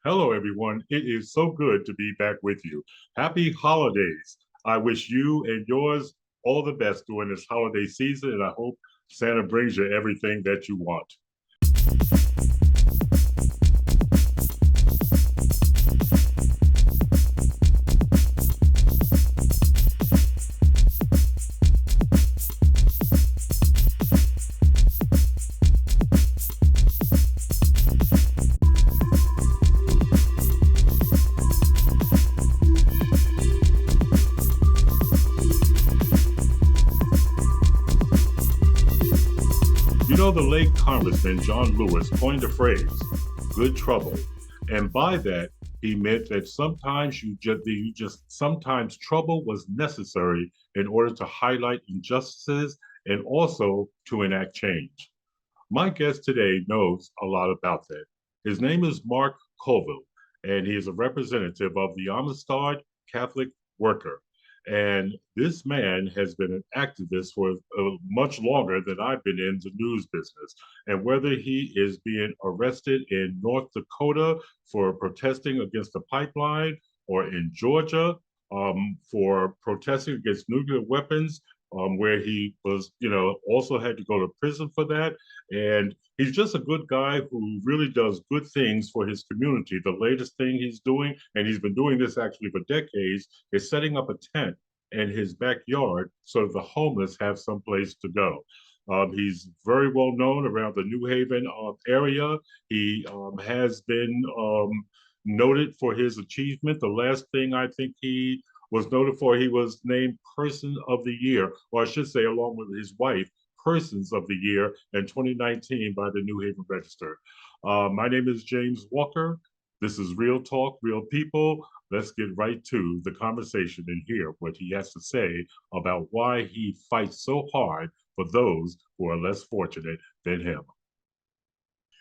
Hello, everyone. It is so good to be back with you. Happy holidays. I wish you and yours all the best during this holiday season, and I hope Santa brings you everything that you want. You know, the late Congressman John Lewis coined the phrase "good trouble," and by that he meant that sometimes sometimes trouble was necessary in order to highlight injustices and also to enact change. My guest today knows a lot about that. His name is Mark Colville, and he is a representative of the Amistad Catholic Worker. And this man has been an activist for much longer than I've been in the news business. And whether he is being arrested in North Dakota for protesting against the pipeline or in Georgia for protesting against nuclear weapons, where he was, also had to go to prison for that. And he's just a good guy who really does good things for his community. The latest thing he's doing, and he's been doing this actually for decades, is setting up a tent in his backyard so that the homeless have some place to go. He's very well known around the New Haven area. He has been noted for his achievement. The last thing I think he was noted for, he was named Person of the Year, or I should say, along with his wife, Persons of the Year in 2019 by the New Haven Register. My name is James Walker. This is Real Talk, Real People. Let's get right to the conversation and hear what he has to say about why he fights so hard for those who are less fortunate than him.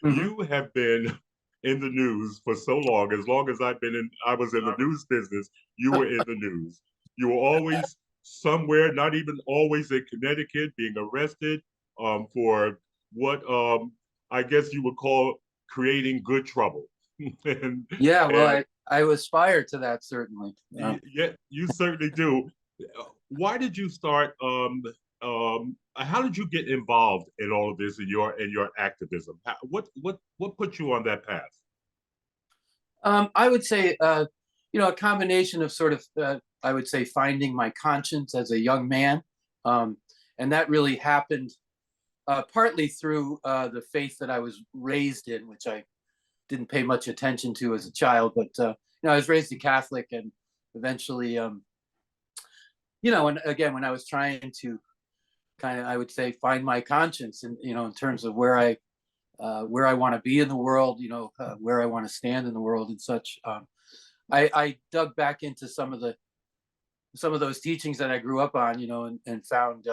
Mhm. You have been in the news for so long as I was in the news business, you were in the news. You were always somewhere, not even always in Connecticut, being arrested for what I guess you would call creating good trouble. and Yeah, well, and I aspire to that certainly. yeah, you certainly do. Why did you start? How did you get involved in all of this in your activism? What put you on that path? I would say, a combination of sort of, I would say, finding my conscience as a young man, um, and that really happened partly through the faith that I was raised in, which I didn't pay much attention to as a child. But I was raised a Catholic, and eventually, and again, when I was trying to kind of, I would say, find my conscience, and in terms of where I want to be in the world, where I want to stand in the world and such. I dug back into some of those teachings that I grew up on, and found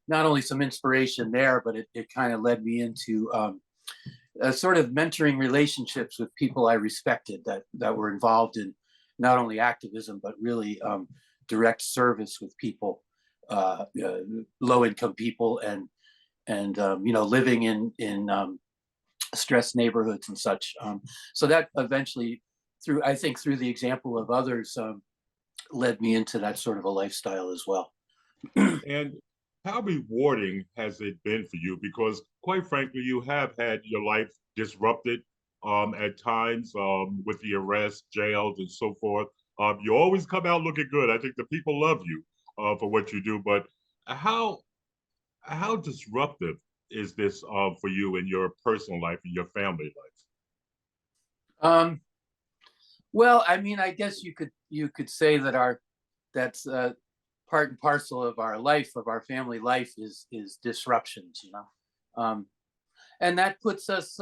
not only some inspiration there, but it kind of led me into a sort of mentoring relationships with people I respected that were involved in not only activism but really direct service with people, low income people, and living in stressed neighborhoods and such. So that eventually, through the example of others, led me into that sort of a lifestyle as well. And how rewarding has it been for you? Because quite frankly, you have had your life disrupted at times with the arrest, jails, and so forth. You always come out looking good. I think the people love you for what you do. But how how disruptive is this for you in your personal life and your family life? Um, well, I mean, I guess you could say that that's part and parcel of our life, of our family life, is disruptions. Um, and that puts us,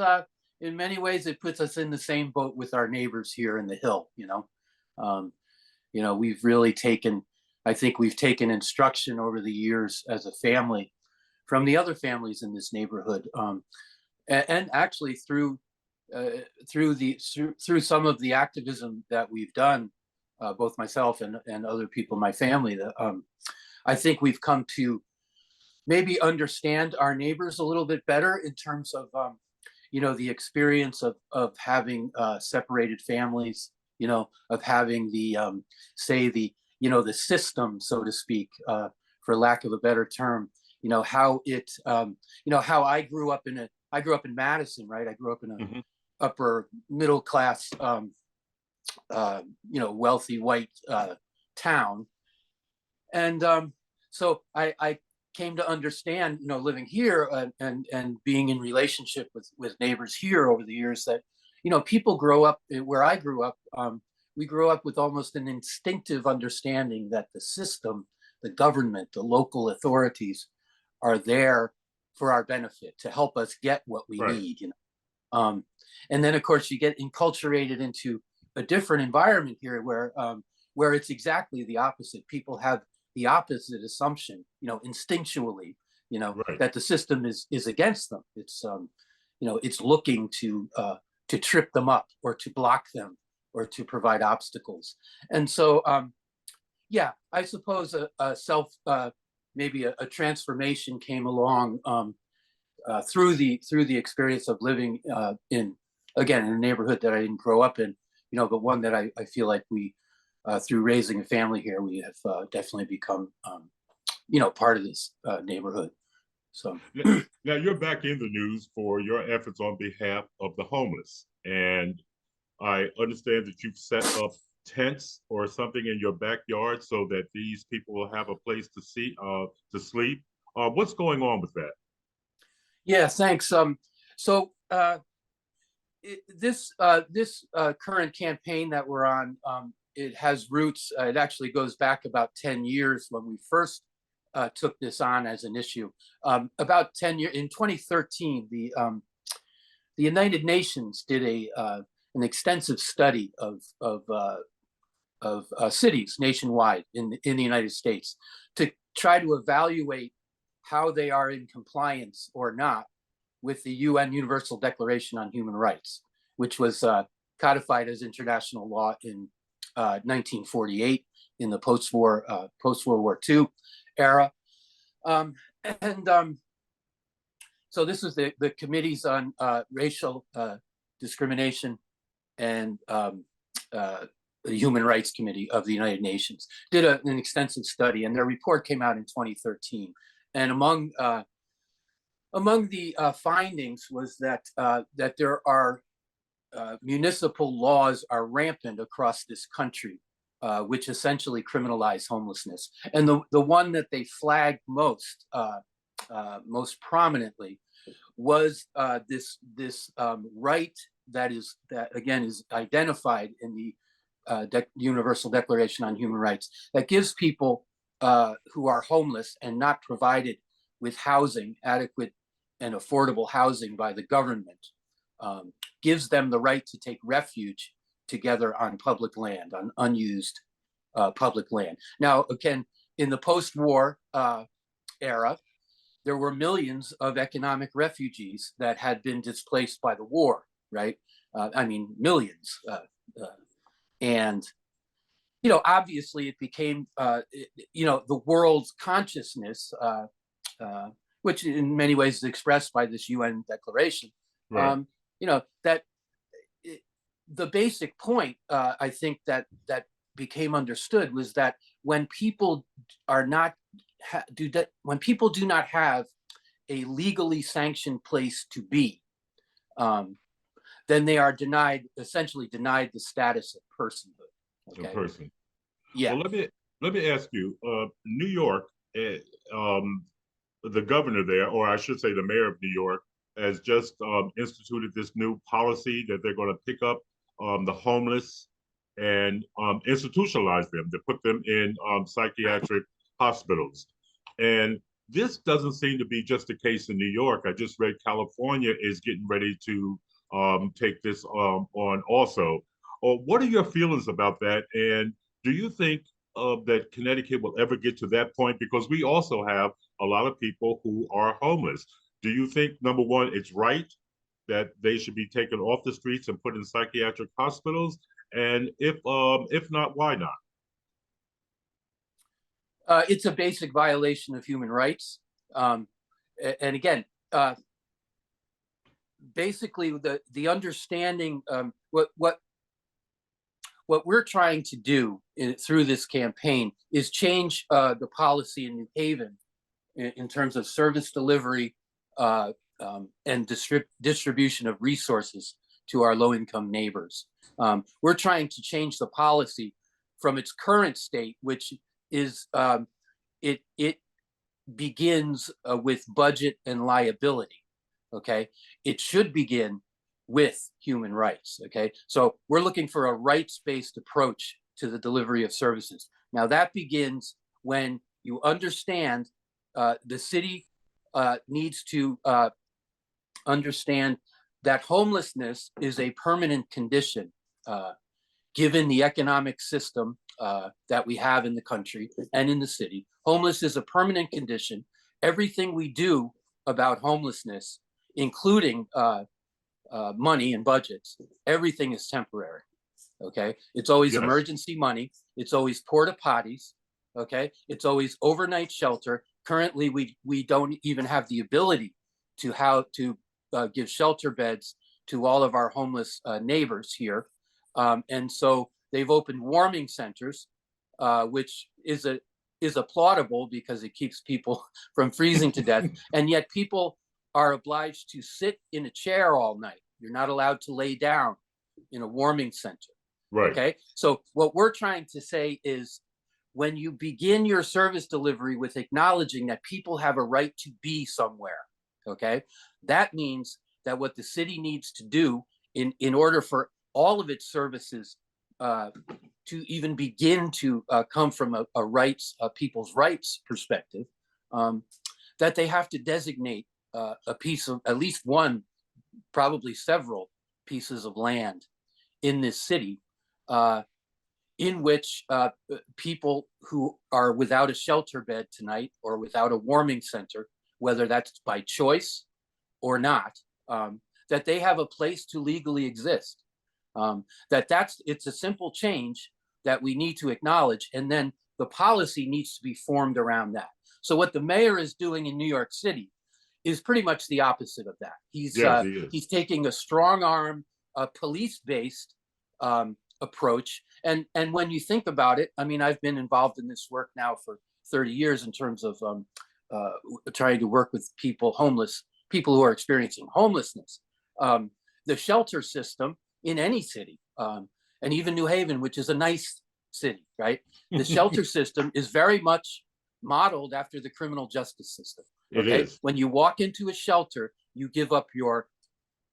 in many ways, it puts us in the same boat with our neighbors here in the Hill. Um, we've really taken, I think we've taken instruction over the years as a family from the other families in this neighborhood, and actually uh, through some of the activism that we've done, both myself and other people in my family. That I think we've come to maybe understand our neighbors a little bit better in terms of the experience of having separated families, of having the say the system, so to speak, for lack of a better term, how it how I grew up in Madison, right? I grew up in a Hmm. upper middle class wealthy white town. And so I came to understand, living here, and being in relationship with neighbors here over the years, that people grow up where I grew up. We grew up with almost an instinctive understanding that the system, the government, the local authorities are there for our benefit, to help us get what we Right. need. And then of course you get enculturated into a different environment here, where it's exactly the opposite. People have the opposite assumption, instinctually, Right. that the system is against them. It's looking to trip them up, or to block them, or to provide obstacles. And so, yeah, I suppose maybe a transformation came along, through the experience of living in again, in a neighborhood that I didn't grow up in, but one that I feel like we, through raising a family here, we have definitely become, part of this neighborhood. So Now you're back in the news for your efforts on behalf of the homeless, and I understand that you've set up tents or something in your backyard so that these people will have a place to sleep. What's going on with that? yeah, thanks. So this current campaign that we're on, it has roots. It actually goes back about 10 years when we first took this on as an issue. About 10 years, in 2013, the United Nations did an extensive study of cities nationwide in the United States, to try to evaluate how they are in compliance or not with the UN Universal Declaration on Human Rights, which was codified as international law in 1948, in the post-World War II era. Um, and So this is the Committees on Racial Discrimination and the Human Rights Committee of the United Nations did an extensive study, and their report came out in 2013. And among the findings was that there are municipal laws are rampant across this country, which essentially criminalize homelessness. And the one that they flagged most prominently was this right that again is identified in the Universal Declaration on Human Rights, that gives people who are homeless and not provided with housing, adequate and affordable housing by the government, gives them the right to take refuge together on public land, on unused public land. Now, again, in the post-war era, there were millions of economic refugees that had been displaced by the war, right? I mean, millions. And obviously it became the world's consciousness, which in many ways is expressed by this UN declaration. Right. That the basic point, I think that became understood, was that when people are not when people do not have a legally sanctioned place to be, then they are essentially denied the status of personhood. In Okay. person. Yeah. Well, let me ask you. New York, the governor there, or I should say, the mayor of New York, has just instituted this new policy that they're going to pick up the homeless and institutionalize them, to put them in psychiatric hospitals. And this doesn't seem to be just the case in New York. I just read California is getting ready to take this on also. What are your feelings about that? And do you think that Connecticut will ever get to that point? Because we also have a lot of people who are homeless. Do you think, number one, it's right that they should be taken off the streets and put in psychiatric hospitals? And if not, why not? It's a basic violation of human rights. And again, basically the understanding, what we're trying to do through this campaign is change the policy in New Haven in terms of service delivery and distribution of resources to our low-income neighbors. We're trying to change the policy from its current state, which is it begins with budget and liability. Okay, it should begin with human rights. Okay, so we're looking for a rights-based approach to the delivery of services. Now that begins when you understand the city needs to understand that homelessness is a permanent condition given the economic system that we have in the country and in the city. Homeless is a permanent condition. Everything we do about homelessness, including money and budgets, everything is temporary. Okay, it's always Yes. emergency money. It's always porta potties. Okay, it's always overnight shelter. Currently, we don't even have the ability to give shelter beds to all of our homeless neighbors here, and so they've opened warming centers, which is applaudable because it keeps people from freezing to death, and yet people are obliged to sit in a chair all night. You're not allowed to lay down in a warming center. Right. Okay, so what we're trying to say is, when you begin your service delivery with acknowledging that people have a right to be somewhere, okay, that means that what the city needs to do in order for all of its services to even begin to come from a rights, people's rights perspective, that they have to designate a piece of, at least one, probably several pieces of land in this city in which people who are without a shelter bed tonight or without a warming center, whether that's by choice or not, that they have a place to legally exist. It's a simple change that we need to acknowledge, and then the policy needs to be formed around that. So what the mayor is doing in New York City is pretty much the opposite of that. He's taking a strong arm, police-based approach. And when you think about it, I mean, I've been involved in this work now for 30 years in terms of trying to work with people who are experiencing homelessness. The shelter system in any city, and even New Haven, which is a nice city, right? The shelter system is very much modeled after the criminal justice system. Okay, It is. when you walk into a shelter, you give up your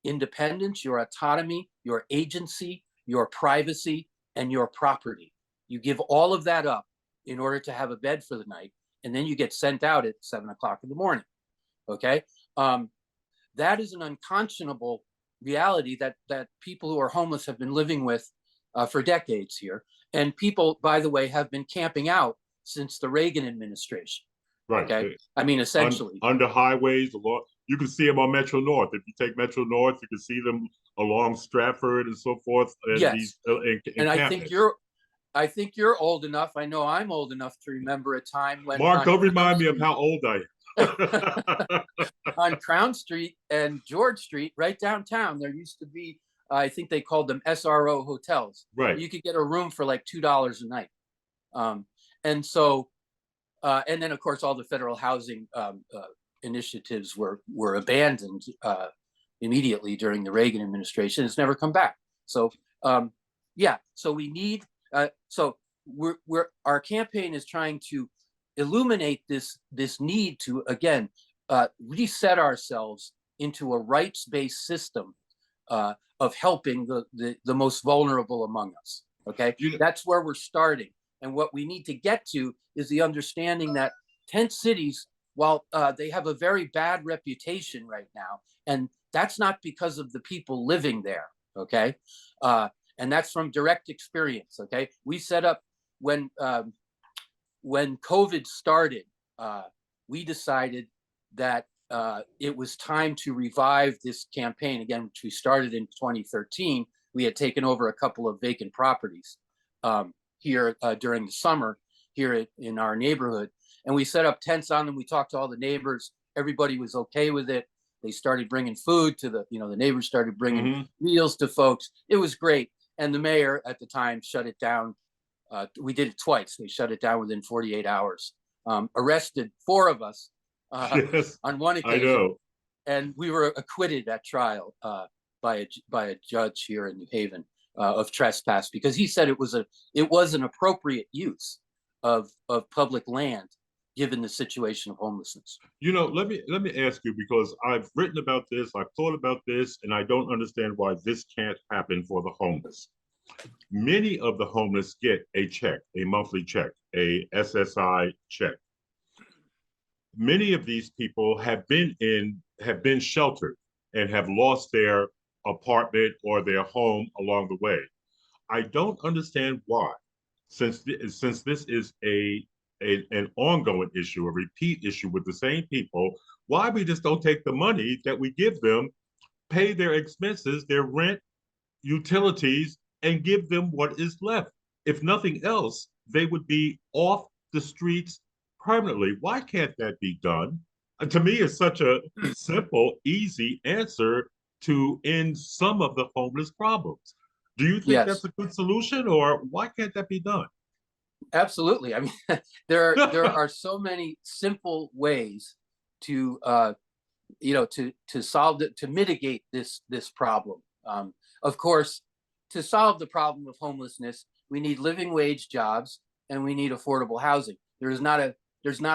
independence, your autonomy, your agency, your privacy, and your property. You give all of that up in order to have a bed for the night, and then you get sent out at 7 o'clock in the morning. Okay, that is an unconscionable reality that people who are homeless have been living with for decades here, and people, by the way, have been camping out since the Reagan administration. Right. Okay, I mean, essentially under highways, along. You can see them on Metro North. If you take Metro North, you can see them along Stratford and so forth. And yes, these, and I think you're old enough. I know I'm old enough to remember a time when Mark, don't remind me of how old I am. On Crown Street and George Street, right downtown, there used to be, I think they called them SRO hotels. Right. You could get a room for like $2 a night. And so, and then of course, all the federal housing initiatives were abandoned immediately during the Reagan administration. It's never come back. So, yeah, so we need, so our campaign is trying to illuminate this need to, again, reset ourselves into a rights-based system of helping the most vulnerable among us. Okay, that's where we're starting. And what we need to get to is the understanding that tent cities, while they have a very bad reputation right now, and that's not because of the people living there. Okay, and that's from direct experience. Okay, we set up when COVID started, we decided that it was time to revive this campaign again, which we started in 2013. We had taken over a couple of vacant properties here during the summer here in our neighborhood, and we set up tents on them. We talked to all the neighbors. Everybody was okay with it. They started bringing food to the neighbors started bringing Hmm. meals to folks. It was great. And the mayor at the time shut it down. We did it twice. They shut it down within 48 hours. Arrested four of us Yes, on one I occasion, know. and we were acquitted at trial by a judge here in New Haven of trespass because he said it was an appropriate use of public land given the situation of homelessness. Let me ask you, because I've written about this, I've thought about this, and I don't understand why this can't happen for the homeless. Many of the homeless get a check, a monthly check, a SSI check. Many of these people have been sheltered and have lost their apartment or their home along the way. I don't understand why, since this is an ongoing issue, a repeat issue with the same people, why we just don't take the money that we give them, pay their expenses, their rent, utilities, and give them what is left. If nothing else, they would be off the streets permanently. Why can't that be done? To me, it's such a simple, easy answer to end some of the homeless problems. Do you think that's Yes, a good solution, or why can't that be done? absolutely. I mean, there are so many simple ways to to solve it, to mitigate this problem. Of course, to solve the problem of homelessness, we need living wage jobs and we need affordable housing. There's not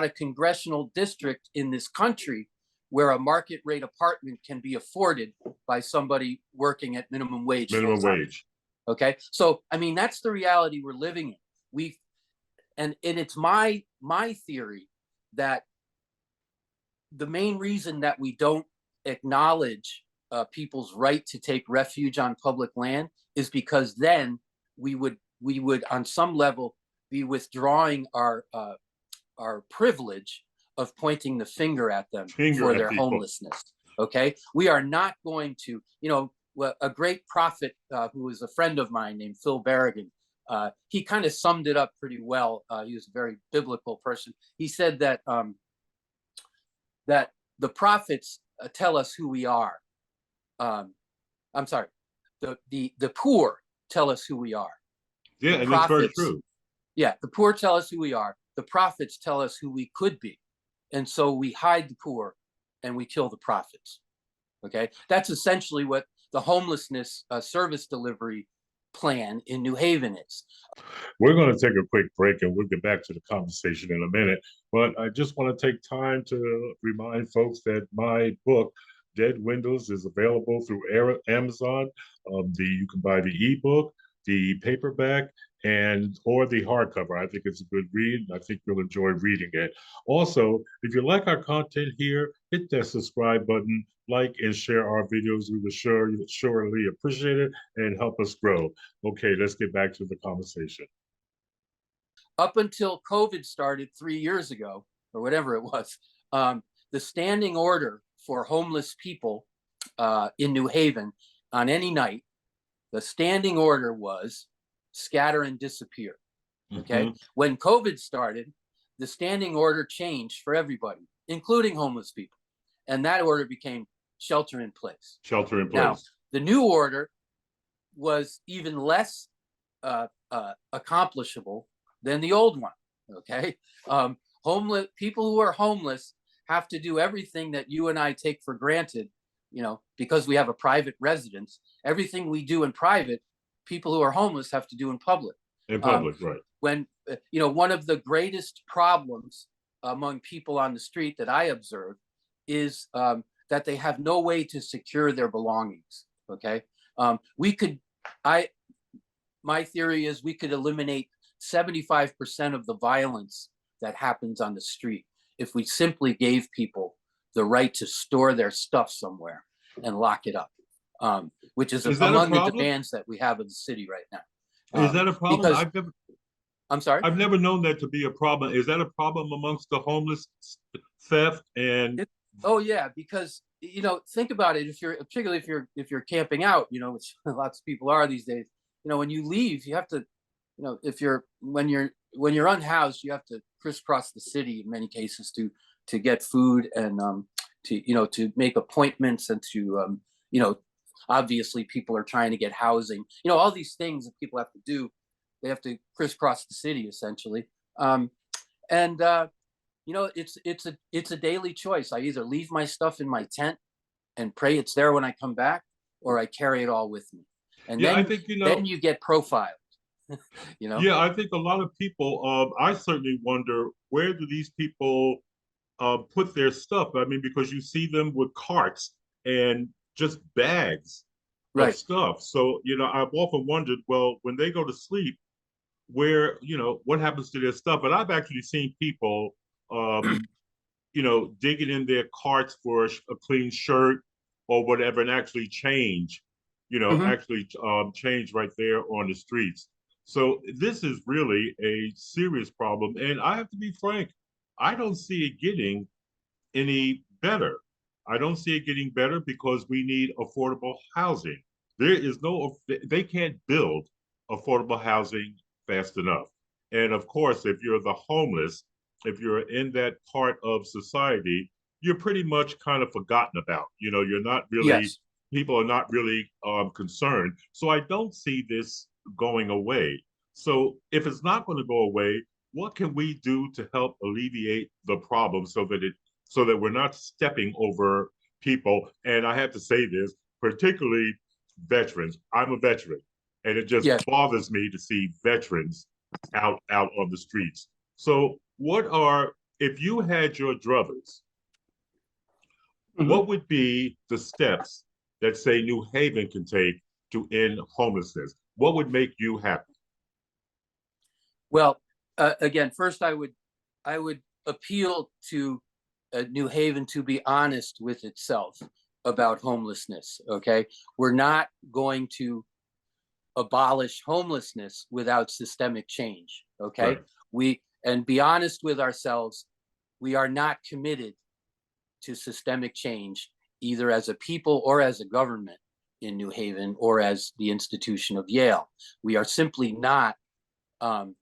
a congressional district in this country where a market rate apartment can be afforded by somebody working at minimum wage full Minimum time. wage. Okay, so I mean that's the reality we're living in. We and it's my theory that the main reason that we don't acknowledge people's right to take refuge on public land is because then we would on some level be withdrawing our privilege of pointing the finger at them Finger for at their people. homelessness. Okay, we are not going to, a great prophet who was a friend of mine named Phil Berrigan. He kind of summed it up pretty well. He was a very biblical person. He said that the prophets tell us who we are. I'm sorry, the poor tell us who we are. Yeah, The and it's very prophets, true. yeah, the poor tell us who we are. The prophets tell us who we could be, and so we hide the poor and we kill the prophets. Okay, that's essentially what the homelessness service delivery plan in New Haven is. We're going to take a quick break and we'll get back to the conversation in a minute. But I just want to take time to remind folks that my book, Dead Windows, is available through Amazon. You can buy the ebook, the paperback, and or the hardcover. I think it's a good read. I think you'll enjoy reading it. Also, if you like our content here, hit that subscribe button, like and share our videos. We will surely appreciate it and help us grow. Okay, let's get back to the conversation. Up until COVID started 3 years ago, or whatever it was, the standing order for homeless people in New Haven on any night, the standing order was scatter and disappear. Okay. Mhm. When COVID started, the standing order changed for everybody, including homeless people. And that order became shelter in place. Shelter in Now, place. the new order was even less accomplishable than the old one. Okay. Homeless people who are homeless have to do everything that you and I take for granted, because we have a private residence. Everything we do in private, people who are homeless have to do in public. In Um, public, right. when one of the greatest problems among people on the street that I observe is that they have no way to secure their belongings. Okay, we could, I, my theory is we could eliminate 75% of the violence that happens on the street if we simply gave people the right to store their stuff somewhere and lock it up, which is Is that a among the problem? demands that we have of the city right now. Is that a problem? Because I'm sorry. I've never known that to be a problem. Is that a problem amongst the homeless, theft and Oh yeah, because think about it. If you're particularly if you're camping out, which lots of people are these days. When you leave, you have to, if you're when you're unhoused, you have to crisscross the city in many cases to get food and to make appointments and to obviously people are trying to get housing, all these things that people have to do. They have to crisscross the city essentially. And it's a daily choice. I either leave my stuff in my tent and pray it's there when I come back, or I carry it all with me. And Yeah, I then think, then you get profiled. yeah, I think a lot of people, I certainly wonder, where do these people put their stuff? I mean, because you see them with carts and just bags of Right. stuff. So, I've often wondered, well, when they go to sleep, where, what happens to their stuff? But I've actually seen people, digging in their carts for a clean shirt or whatever, and actually Hmm. change right there on the streets. So this is really a serious problem, and I have to be frank, I don't see it getting any better. I don't see it getting better because we need affordable housing. There is no, they can't build affordable housing fast enough. And of course, if you're the homeless, if you're in that part of society, you're pretty much kind of forgotten about. You're not really, Yes. people are not really concerned. So I don't see this going away. So if it's not going to go away, what can we do to help alleviate the problem so that we're not stepping over people? And I have to say this, particularly veterans. I'm a veteran, and it just Yes. bothers me to see veterans out on the streets. So, if you had your druthers, Hmm. what would be the steps that, say, New Haven can take to end homelessness? What would make you happy? Well, again, first I would appeal to New Haven to be honest with itself about homelessness. Okay, we're not going to abolish homelessness without systemic change. Okay, Right. and be honest with ourselves. We are not committed to systemic change, either as a people or as a government in New Haven or as the institution of Yale. We are simply not. Um,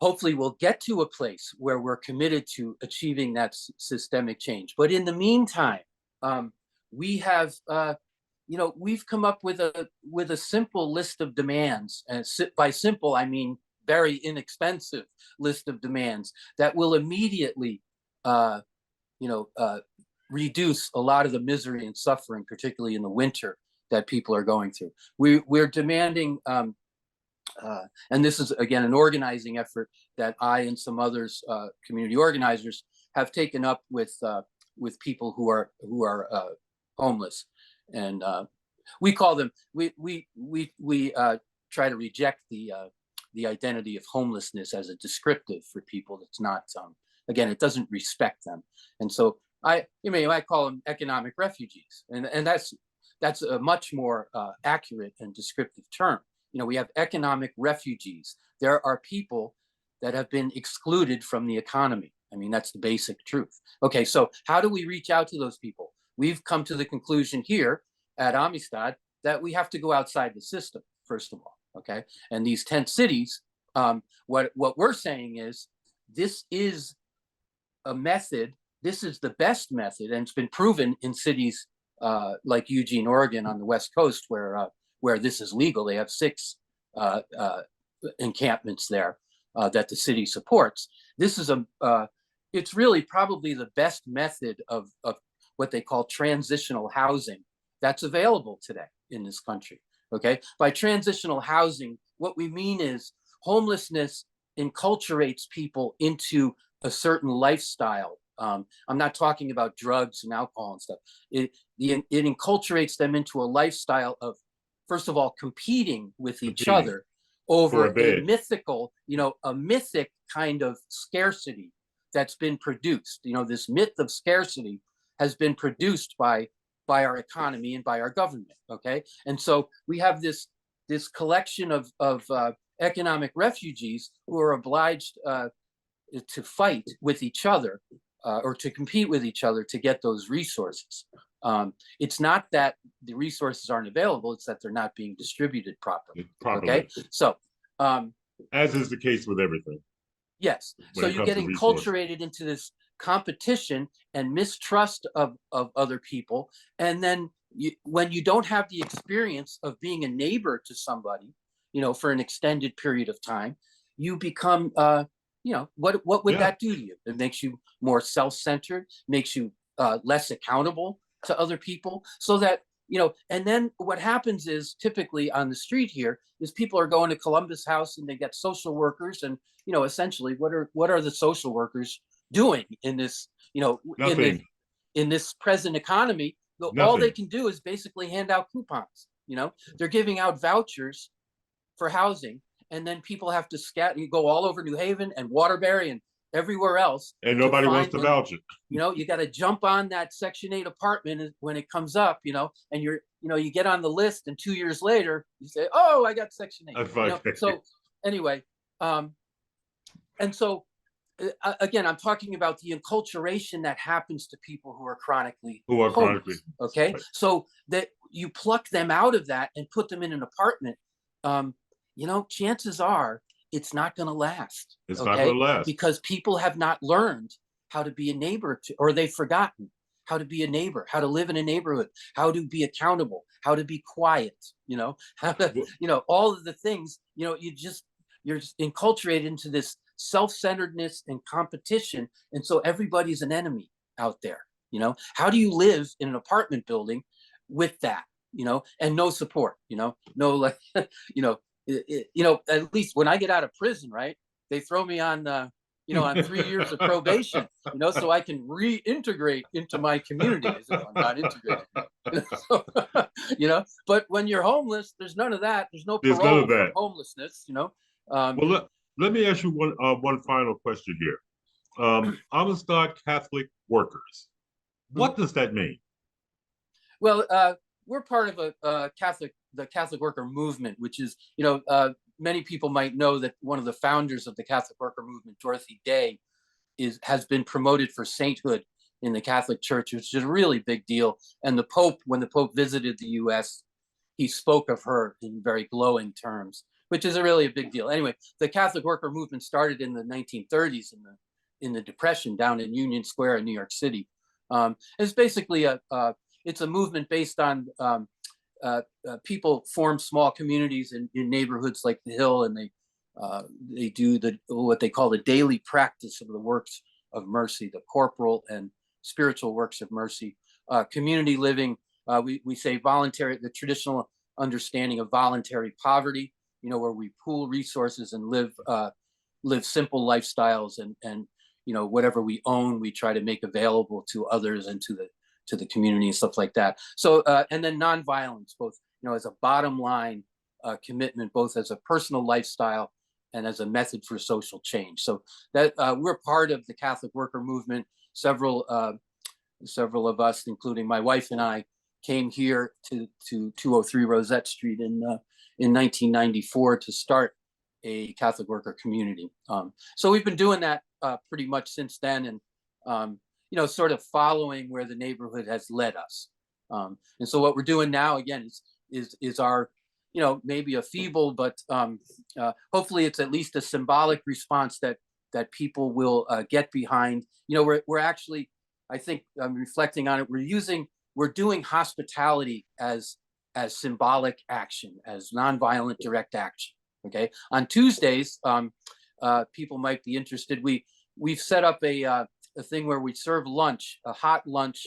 Hopefully we'll get to a place where we're committed to achieving that systemic change. But in the meantime, um, we have, we've come up with a simple list of demands, and by simple I mean very inexpensive list of demands that will immediately, uh, you know, uh, reduce a lot of the misery and suffering, particularly in the winter that people are going through. We're demanding. And this is again an organizing effort that I and some others, community organizers, have taken up with people who are homeless, and we call them. We try to reject the identity of homelessness as a descriptive for people that's not. Again, it doesn't respect them, and so I call them economic refugees, and that's a much more accurate and descriptive term. We have economic refugees. There are people that have been excluded from the economy. I mean, that's the basic truth. Okay, so how do we reach out to those people? We've come to the conclusion here at Amistad that we have to go outside the system, first of all. Okay, and these tent cities, what we're saying is this is a method. This is the best method, and it's been proven in cities like Eugene, Oregon, on the West Coast, where this is legal. They have 6 uh, uh, encampments there that the city supports. This is it's really probably the best method of what they call transitional housing that's available today in this country. Okay, by transitional housing, what we mean is homelessness enculturates people into a certain lifestyle. I'm not talking about drugs and alcohol and stuff. It enculturates them into a lifestyle of, first of all, competing with each Competing other for a over a bed. mythical, a mythic kind of scarcity that's been produced. This myth of scarcity has been produced by our economy and by our government. Okay, and so we have this collection of economic refugees who are obliged to fight with each other or to compete with each other to get those resources. It's not that the resources aren't available; it's that they're not being distributed properly. Properly, Okay, so um, as is the case with everything yes, when so it you comes get to resources. enculturated into this competition and mistrust of other people. And then when you don't have the experience of being a neighbor to somebody, for an extended period of time, you become, what would Yeah. that do to you? It makes you more self-centered, makes you less accountable to other people, so that, and then what happens is, typically on the street here, is people are going to Columbus House and they get social workers, and essentially, what are the social workers doing in this, Nothing. in this present economy? All they Nothing. can do is basically hand out coupons. They're giving out vouchers for housing, and then people have to scatter, you go all over New Haven and Waterbury and everywhere else, And nobody wants to and, vouch it. you got to jump on that Section 8 apartment when it comes up, and you get on the list, and 2 years later you say, oh, I got Section 8. That's right. So anyway, and so again, I'm talking about the enculturation that happens to people who are chronically homeless. Okay, right. So that you pluck them out of that and put them in an apartment, chances are it's not going to last. It's not going to last, because people have not learned how to be a neighbor to, or they've forgotten how to be a neighbor, how to live in a neighborhood, how to be accountable, how to be quiet, how to, all of the things, you're just enculturated into this self-centeredness and competition. And so everybody's an enemy out there. How do you live in an apartment building with that, and no support, no, like, at least when I get out of prison, right, they throw me on, on 3 years of probation, so I can reintegrate into my community as if I'm not integrated. But when you're homeless, there's none of that. There's no parole for homelessness, Well, let me ask you one final question here. Amistad Catholic Workers. What does that mean? Well, we're part of the Catholic Worker Movement, which is, many people might know that one of the founders of the Catholic Worker Movement, Dorothy Day, has been promoted for sainthood in the Catholic Church, which is a really big deal. And the Pope, when the Pope visited the U.S., he spoke of her in very glowing terms, which is a big deal. Anyway, the Catholic Worker Movement started in the 1930s in the Depression down in Union Square in New York City. It's basically it's a movement based on people form small communities in neighborhoods like the Hill, and they do what they call the daily practice of the works of mercy, the corporal and spiritual works of mercy, community living. We say voluntary, the traditional understanding of voluntary poverty, where we pool resources and live simple lifestyles, and whatever we own, we try to make available to others and to the community and stuff like that. So, and then nonviolence, both, as a bottom line commitment, both as a personal lifestyle and as a method for social change. So that we're part of the Catholic Worker Movement. Several of us, including my wife and I, came here to 203 Rosette Street in 1994 to start a Catholic worker community. So we've been doing that pretty much since then, and sort of following where the neighborhood has led us. And so what we're doing now, again, is our, maybe a feeble, but hopefully it's at least a symbolic response that people will get behind. We're actually, I think I'm reflecting on it, we're doing hospitality as symbolic action, as nonviolent direct action. Okay. On Tuesdays, people might be interested. We've set up a thing where we serve lunch, a hot lunch,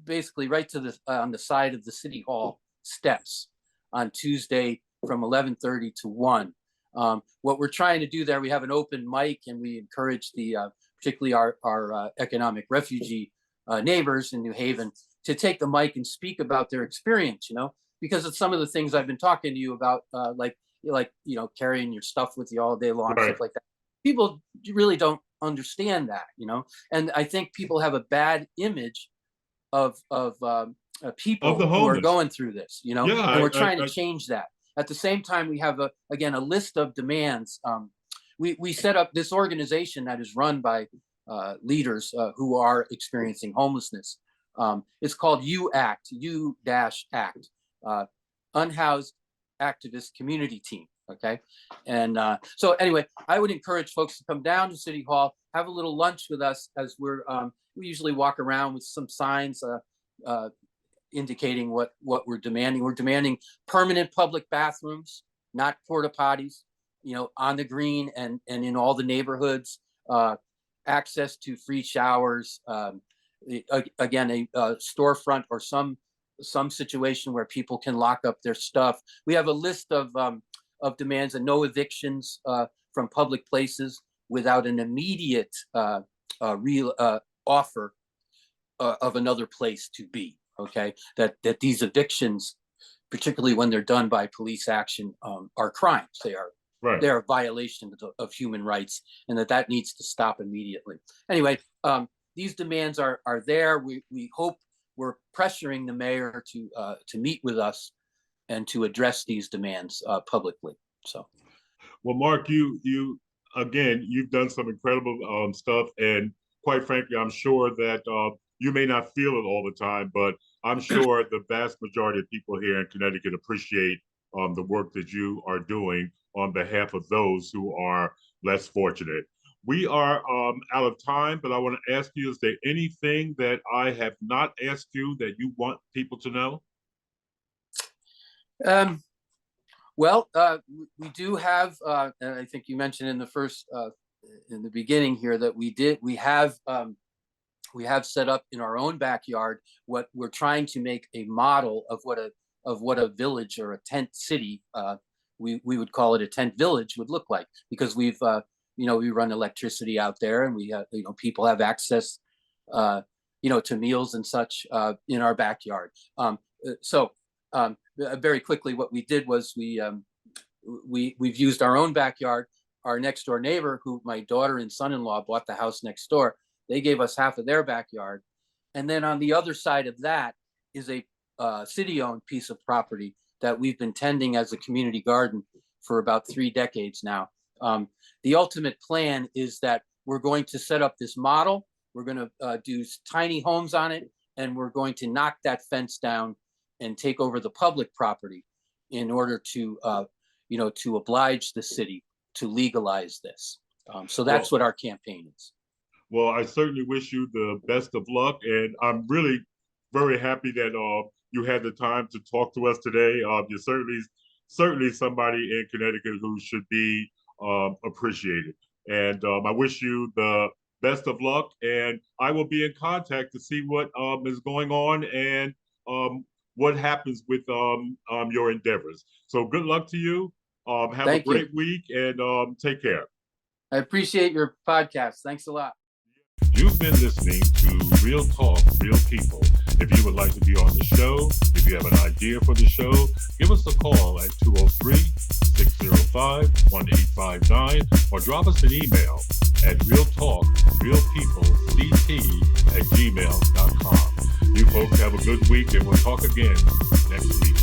basically right to on the side of the City Hall steps on Tuesday from 11:30 to 1. What we're trying to do there, we have an open mic, and we encourage particularly our economic refugee neighbors in New Haven to take the mic and speak about their experience, because of some of the things I've been talking to you about, like carrying your stuff with you all day long, right, stuff like that. People really don't understand that, and I think people have a bad image of people who are going through this, and we're trying to change that. At the same time, we have a list of demands. We set up this organization that is run by leaders who are experiencing homelessness. It's called U-ACT, U-ACT, Unhoused Activist Community Team. Okay. And so anyway, I would encourage folks to come down to City Hall, have a little lunch with us as we usually walk around with some signs indicating what we're demanding. We're demanding permanent public bathrooms, not porta potties, on the green and in all the neighborhoods, access to free showers, again, a storefront or some situation where people can lock up their stuff. We have a list of demands, and no evictions from public places without an immediate real offer of another place to be. Okay, that these evictions, particularly when they're done by police action, are crimes. They're a violation of human rights, and that needs to stop immediately. Anyway, these demands are there. We hope we're pressuring the mayor to meet with us and to address these demands publicly. So, well, Mark, you again, you've done some incredible stuff, and quite frankly, I'm sure that you may not feel it all the time, but I'm sure the vast majority of people here in Connecticut appreciate the work that you are doing on behalf of those who are less fortunate. We are out of time, but I want to ask you, is there anything that I have not asked you that you want people to know? Well, we do have, and I think you mentioned in the beginning here that we have set up in our own backyard what we're trying to make a model of what a village or a tent city, we would call it a tent village, would look like, because we run electricity out there, and we have, people have access, to meals and such in our backyard. Very quickly, what we did was we've used our own backyard. Our next door neighbor, who my daughter and son-in-law bought the house next door, they gave us half of their backyard. And then on the other side of that is a city-owned piece of property that we've been tending as a community garden for about 3 decades now. The ultimate plan is that we're going to set up this model. We're going to do tiny homes on it, and we're going to knock that fence down and take over the public property in order to, to oblige the city to legalize this. So that's what our campaign is. Well, I certainly wish you the best of luck, and I'm really very happy that you had the time to talk to us today. You're certainly somebody in Connecticut who should be appreciated, and I wish you the best of luck. And I will be in contact to see what is going on and what happens with your endeavors. So good luck to you. Have a great week, and take care. I appreciate your podcast. Thanks a lot. You've been listening to Real Talk, Real People. If you would like to be on the show, if you have an idea for the show, give us a call at 203-605-1859 or drop us an email at realtalkrealpeoplect@gmail.com. You folks have a good week, and we'll talk again next week.